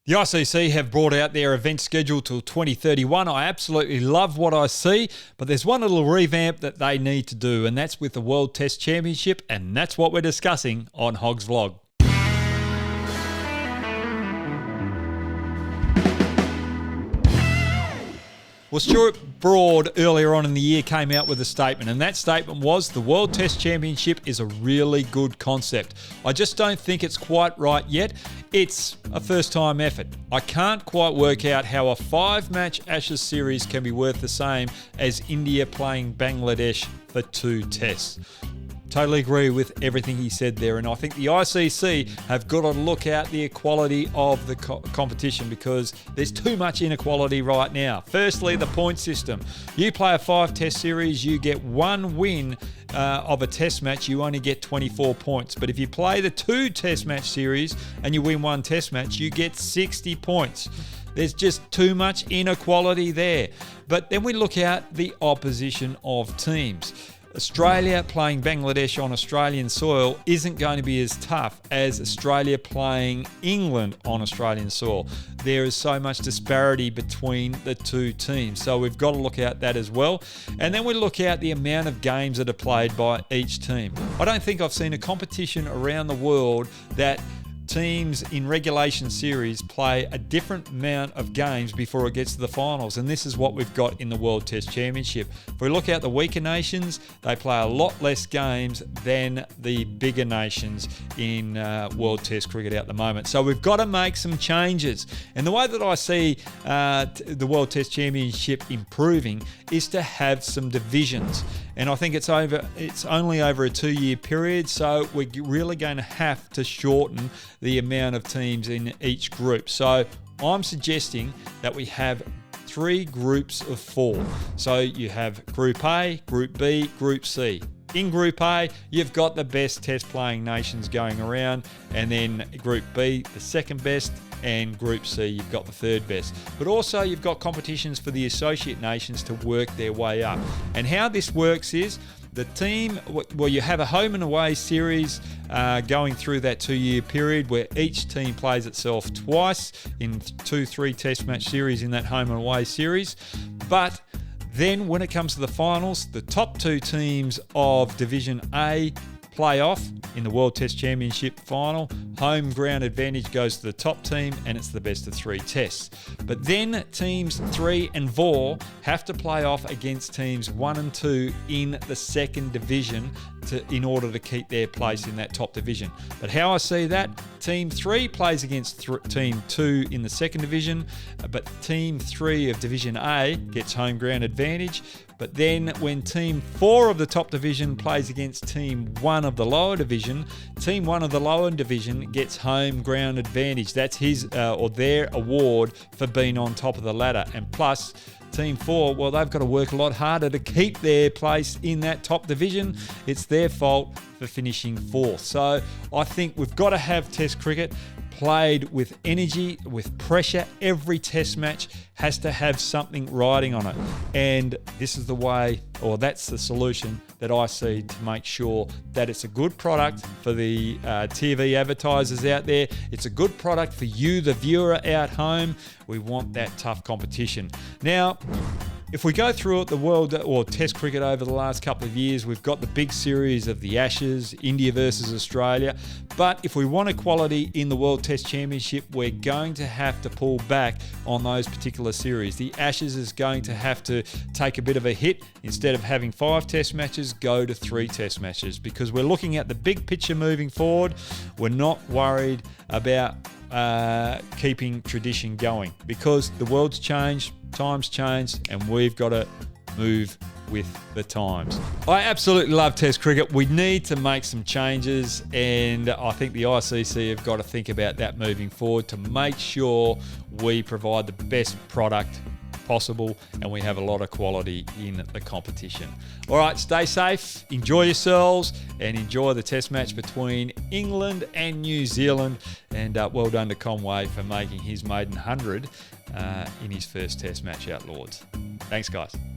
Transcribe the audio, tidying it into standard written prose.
The ICC have brought out their event schedule till 2031. I absolutely love what I see, but there's one little revamp that they need to do, and that's with the World Test Championship, and that's what we're discussing on Hoggs Vlog. Well, Stuart Broad earlier on in the year came out with a statement, and that statement was the World Test Championship is a really good concept. I just don't think it's quite right yet. It's a first-time effort. I can't quite work out how a 5-match Ashes series can be worth the same as India playing Bangladesh for 2 tests. Totally agree with everything he said there, and I think the ICC have got to look at the equality of the competition because there's too much inequality right now. Firstly, the point system. You play a 5-test series, you get 1 win of a test match, you only get 24 points. But if you play the 2 test match series and you win 1 test match, you get 60 points. There's just too much inequality there. But then we look at the opposition of teams. Australia playing Bangladesh on Australian soil isn't going to be as tough as Australia playing England on Australian soil. There is so much disparity between the 2 teams, so we've got to look at that as well. And then we look at the amount of games that are played by each team. I don't think I've seen a competition around the world that teams in regulation series play a different amount of games before it gets to the finals, and this is what we've got in the World Test Championship. If we look at the weaker nations, they play a lot less games than the bigger nations in World Test cricket at the moment. So we've got to make some changes, and the way that I see the World Test Championship improving is to have some divisions. And I think it's only over a 2-year period, so we're really going to have to shorten the amount of teams in each group. So I'm suggesting that we have 3 groups of 4. So you have Group A, Group B, Group C. In Group A, you've got the best test playing nations going around, and then Group B, the second best, and Group C, you've got the third best. But also you've got competitions for the associate nations to work their way up. And how this works is the team, well, you have a home and away series going through that 2-year period where each team plays itself twice in 2-3 test match series in that home and away series. But then when it comes to the finals, the top 2 teams of Division A play off in the World Test Championship final. Home ground advantage goes to the top team, and it's the best of 3 tests. But then teams 3 and 4 have to play off against teams 1 and 2 in the second division in order to keep their place in that top division. But how I see that, Team 3 plays against Team 2 in the second division, but Team 3 of Division A gets home ground advantage. But then when Team 4 of the top division plays against Team 1 of the lower division, Team 1 of the lower division gets home ground advantage. That's his or their award for being on top of the ladder. And plus, Team 4, well, they've got to work a lot harder to keep their place in that top division. It's their fault for finishing 4th. So I think we've got to have Test cricket played with energy, with pressure. Every test match has to have something riding on it. And this is the way, or that's the solution that I see to make sure that it's a good product for the TV advertisers out there. It's a good product for you, the viewer out home. We want that tough competition. Now, if we go through it, the World or Test cricket over the last couple of years, we've got the big series of the Ashes, India versus Australia. But if we want equality in the World Test Championship, we're going to have to pull back on those particular series. The Ashes is going to have to take a bit of a hit. Instead of having 5 test matches, go to 3 test matches, because we're looking at the big picture moving forward. We're not worried about keeping tradition going, because the world's changed, times changed, and we've got to move with the times. I absolutely love Test cricket. We need to make some changes, and I think the ICC have got to think about that moving forward to make sure we provide the best product possible and we have a lot of quality in the competition. All right, stay safe, enjoy yourselves, and enjoy the test match between England and New Zealand. And well done to Conway for making his maiden 100 in his first test match out Lords. Thanks, guys.